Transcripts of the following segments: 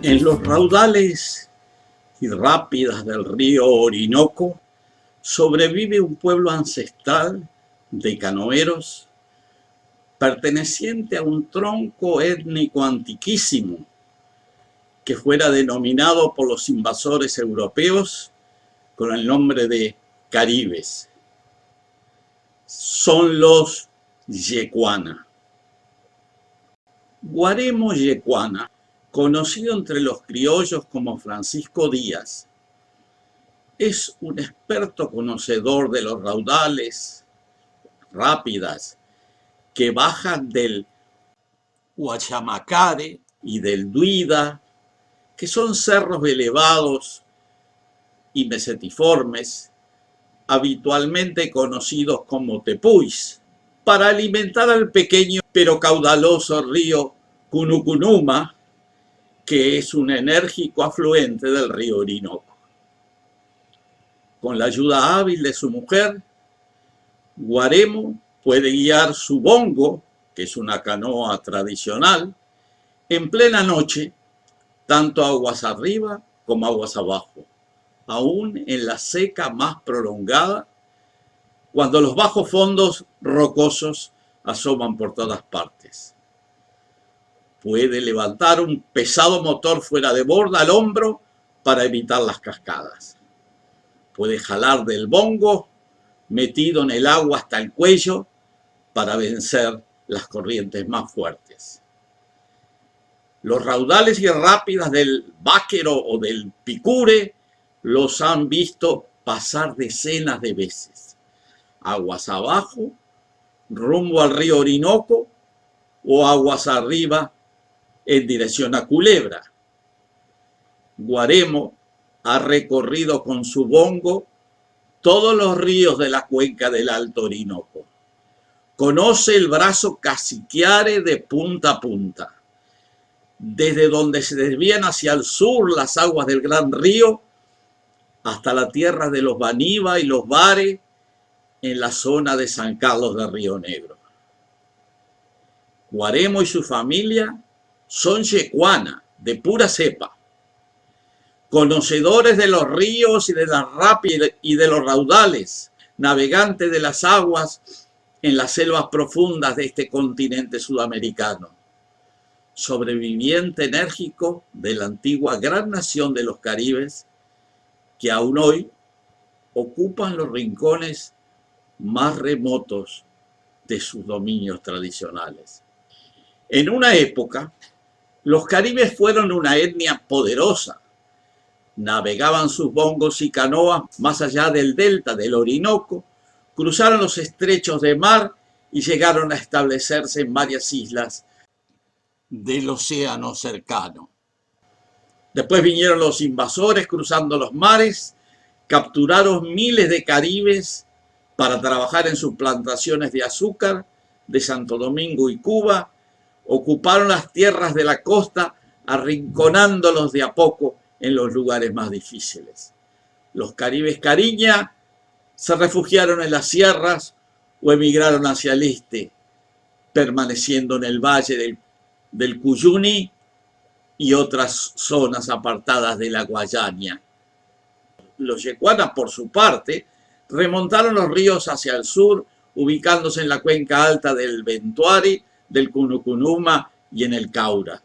En los raudales y rápidas del río Orinoco sobrevive un pueblo ancestral de canoeros perteneciente a un tronco étnico antiquísimo que fuera denominado por los invasores europeos con el nombre de caribes. Son los Yecuana. Guaremo Yecuana, conocido entre los criollos como Francisco Díaz, es un experto conocedor de los raudales rápidas que bajan del Guachamacare y del Duida, que son cerros elevados y mesetiformes, habitualmente conocidos como tepuis, para alimentar al pequeño pero caudaloso río Cunucunuma, que es un enérgico afluente del río Orinoco. Con la ayuda hábil de su mujer, Guaremo puede guiar su bongo, que es una canoa tradicional, en plena noche, tanto aguas arriba como aguas abajo, aún en la seca más prolongada, cuando los bajos fondos rocosos asoman por todas partes. Puede levantar un pesado motor fuera de borda al hombro para evitar las cascadas. Puede jalar del bongo metido en el agua hasta el cuello para vencer las corrientes más fuertes. Los raudales y rápidas del Báquero o del Picure los han visto pasar decenas de veces, aguas abajo, rumbo al río Orinoco o aguas arriba en dirección a Culebra. Guaremo ha recorrido con su bongo todos los ríos de la cuenca del Alto Orinoco. Conoce el brazo Cassiquiare de punta a punta, desde donde se desvían hacia el sur las aguas del Gran Río hasta la tierra de los Baniba y los Bare en la zona de San Carlos de Río Negro. Guaremo y su familia son yecuana, de pura cepa, conocedores de los ríos y de las rápidas y de los raudales, navegantes de las aguas en las selvas profundas de este continente sudamericano, sobreviviente enérgico de la antigua gran nación de los caribes que aún hoy ocupan los rincones más remotos de sus dominios tradicionales. En una época, los caribes fueron una etnia poderosa. Navegaban sus bongos y canoas más allá del delta del Orinoco, cruzaron los estrechos de mar y llegaron a establecerse en varias islas del océano cercano. Después vinieron los invasores cruzando los mares, capturaron miles de caribes para trabajar en sus plantaciones de azúcar de Santo Domingo y Cuba, ocuparon las tierras de la costa, arrinconándolos de a poco en los lugares más difíciles. Los caribes cariña se refugiaron en las sierras o emigraron hacia el este, permaneciendo en el valle del Cuyuni y otras zonas apartadas de la Guayania. Los yecuanas, por su parte, remontaron los ríos hacia el sur, ubicándose en la cuenca alta del Ventuari, del Cunucunuma y en el Caura.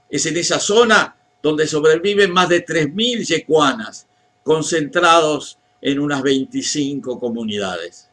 Es en esa zona donde sobreviven más de 3.000 yecuanas, concentrados en unas 25 comunidades.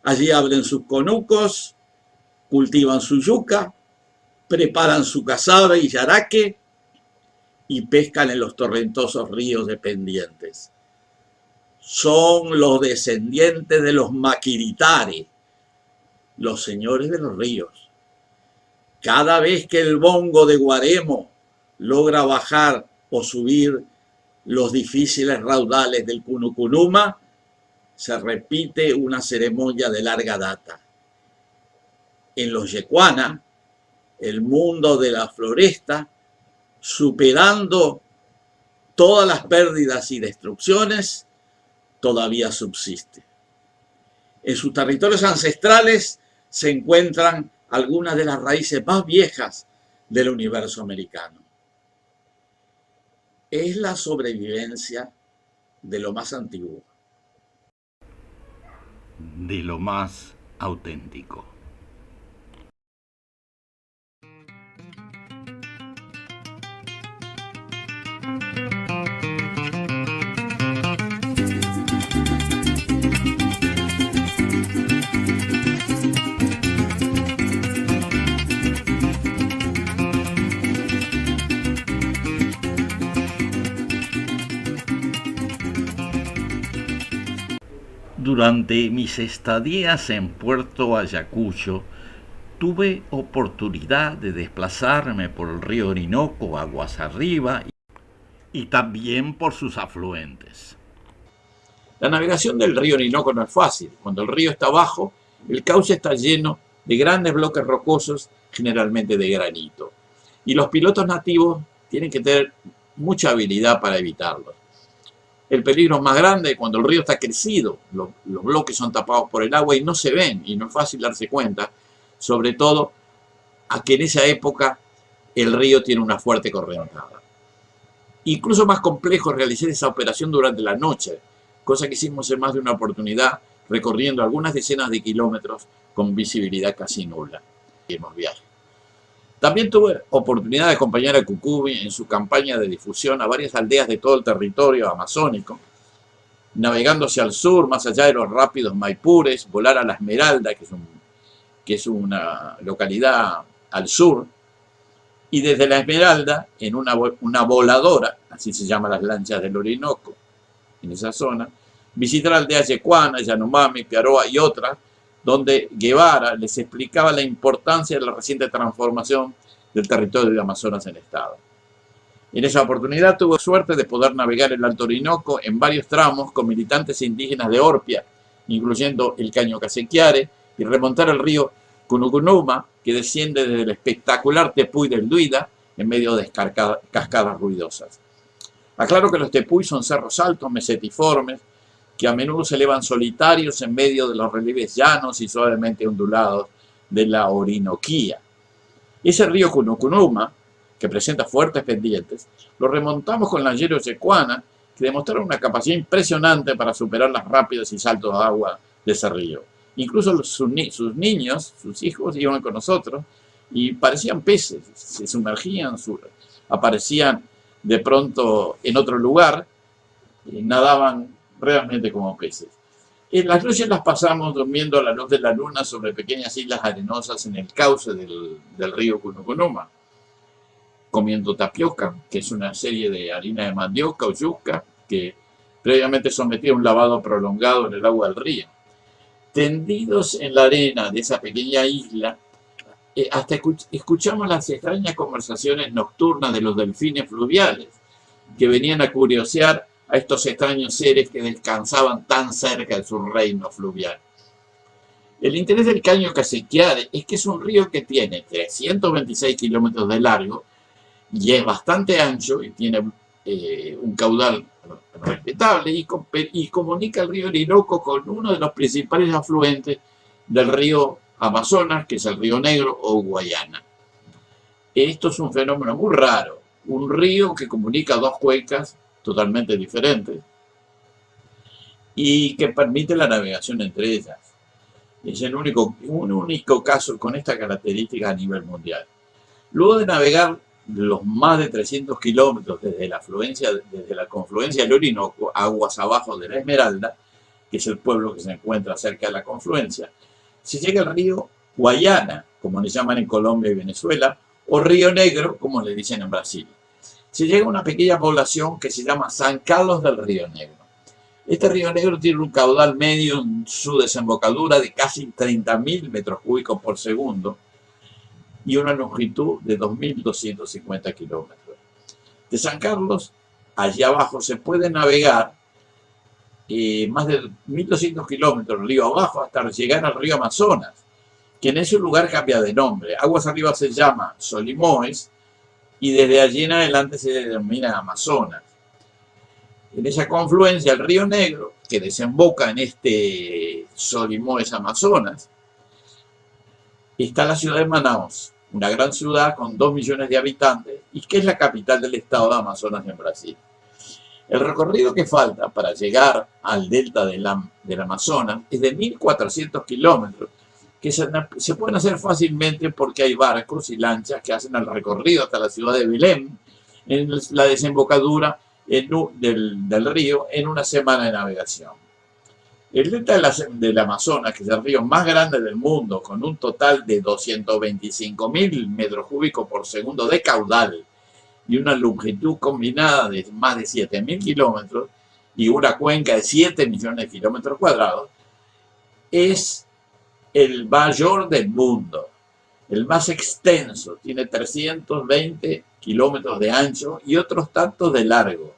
Allí abren sus conucos, cultivan su yuca, preparan su casabe y yaraque y pescan en los torrentosos ríos dependientes. Son los descendientes de los Maquiritare, los señores de los ríos. Cada vez que el bongo de Guaremo logra bajar o subir los difíciles raudales del Cunucunuma, se repite una ceremonia de larga data. En los yecuana, el mundo de la floresta, superando todas las pérdidas y destrucciones, todavía subsiste. En sus territorios ancestrales se encuentran algunas de las raíces más viejas del universo americano. es la sobrevivencia de lo más antiguo. De lo más auténtico. Durante mis estadías en Puerto Ayacucho, tuve oportunidad de desplazarme por el río Orinoco aguas arriba y también por sus afluentes. La navegación del río Orinoco no es fácil. Cuando el río está bajo, el cauce está lleno de grandes bloques rocosos, generalmente de granito. Y los pilotos nativos tienen que tener mucha habilidad para evitarlos. El peligro más grande es cuando el río está crecido, los bloques son tapados por el agua y no se ven, y no es fácil darse cuenta, sobre todo a que en esa época el río tiene una fuerte correntada. Incluso más complejo es realizar esa operación durante la noche, cosa que hicimos en más de una oportunidad, recorriendo algunas decenas de kilómetros con visibilidad casi nula. Viaje. También tuve oportunidad de acompañar a Cucubi en su campaña de difusión a varias aldeas de todo el territorio amazónico, navegando hacia el sur, más allá de los rápidos Maipures, volar a La Esmeralda, que es una localidad al sur, y desde La Esmeralda, en una voladora, así se llaman las lanchas del Orinoco, en esa zona, visitar aldeas yecuanas, Yanomami, Piaroa y otras, donde Guevara les explicaba la importancia de la reciente transformación del territorio de Amazonas en Estado. En esa oportunidad tuve suerte de poder navegar el Alto Orinoco en varios tramos con militantes indígenas de Orpia, incluyendo el Caño Casequiare, y remontar el río Cunucunuma, que desciende desde el espectacular Tepuy del Duida, en medio de cascadas ruidosas. Aclaro que los Tepuy son cerros altos, mesetiformes, que a menudo se elevan solitarios en medio de los relieves llanos y suavemente ondulados de la Orinoquía. Ese río Cunucunuma, que presenta fuertes pendientes, lo remontamos con lancheros yecuanas que demostraron una capacidad impresionante para superar las rápidas y saltos de agua de ese río. Incluso sus niños, sus hijos, iban con nosotros y parecían peces, se sumergían, aparecían de pronto en otro lugar y nadaban realmente como peces. En las noches las pasamos durmiendo a la luz de la luna sobre pequeñas islas arenosas en el cauce del río Cunucunuma, comiendo tapioca, que es una serie de harina de mandioca o yuca que previamente sometía a un lavado prolongado en el agua del río. Tendidos en la arena de esa pequeña isla, hasta escuchamos las extrañas conversaciones nocturnas de los delfines fluviales, que venían a curiosear a estos extraños seres que descansaban tan cerca de su reino fluvial. El interés del Caño Casequiare es que es un río que tiene 326 kilómetros de largo y es bastante ancho y tiene un caudal respetable y comunica el río Orinoco con uno de los principales afluentes del río Amazonas, que es el río Negro o Guayana. Esto es un fenómeno muy raro, un río que comunica dos cuencas totalmente diferentes y que permite la navegación entre ellas. Es un único caso con esta característica a nivel mundial. Luego de navegar los más de 300 kilómetros desde la confluencia del Orinoco, aguas abajo de La Esmeralda, que es el pueblo que se encuentra cerca de la confluencia, se llega al río Guayana, como le llaman en Colombia y Venezuela, o Río Negro, como le dicen en Brasil. Se llega a una pequeña población que se llama San Carlos del Río Negro. Este río Negro tiene un caudal medio en su desembocadura de casi 30.000 metros cúbicos por segundo y una longitud de 2.250 kilómetros. De San Carlos, allá abajo, se puede navegar más de 1.200 kilómetros río abajo hasta llegar al río Amazonas, que en ese lugar cambia de nombre. Aguas arriba se llama Solimoes y desde allí en adelante se denomina Amazonas. En esa confluencia, el río Negro, que desemboca en este Solimoes Amazonas, está la ciudad de Manaos, una gran ciudad con 2 millones de habitantes y que es la capital del estado de Amazonas en Brasil. El recorrido que falta para llegar al delta del Amazonas es de 1.400 kilómetros, que se pueden hacer fácilmente porque hay barcos y lanchas que hacen el recorrido hasta la ciudad de Belém, en la desembocadura del río, en una semana de navegación. El delta del Amazonas, que es el río más grande del mundo, con un total de 225.000 metros cúbicos por segundo de caudal y una longitud combinada de más de 7.000 kilómetros y una cuenca de 7 millones de kilómetros cuadrados, es el mayor del mundo, el más extenso, tiene 320 kilómetros de ancho y otros tantos de largo.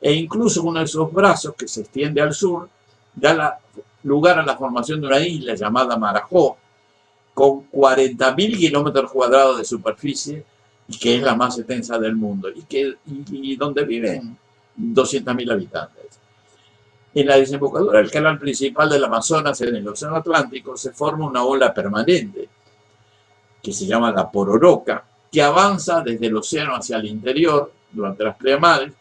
E incluso uno de esos brazos que se extiende al sur da lugar a la formación de una isla llamada Marajó, con 40.000 kilómetros cuadrados de superficie, que es la más extensa del mundo y donde viven 200.000 habitantes. En la desembocadura del canal principal del Amazonas, en el Océano Atlántico, se forma una ola permanente que se llama la Pororoca, que avanza desde el océano hacia el interior durante las pleamades,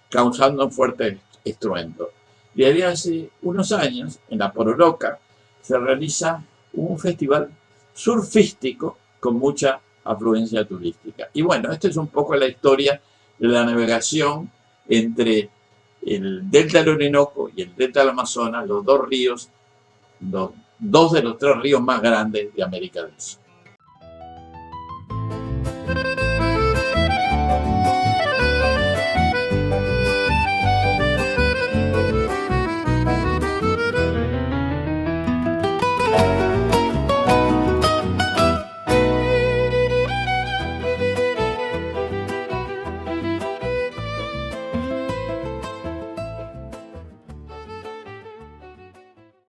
causando un fuerte estruendo. Desde hace unos años, en la Pororoca, se realiza un festival surfístico con mucha afluencia turística. Y bueno, esta es un poco la historia de la navegación entre el delta del Orinoco y el delta del Amazonas, los dos ríos, dos de los 3 ríos más grandes de América del Sur.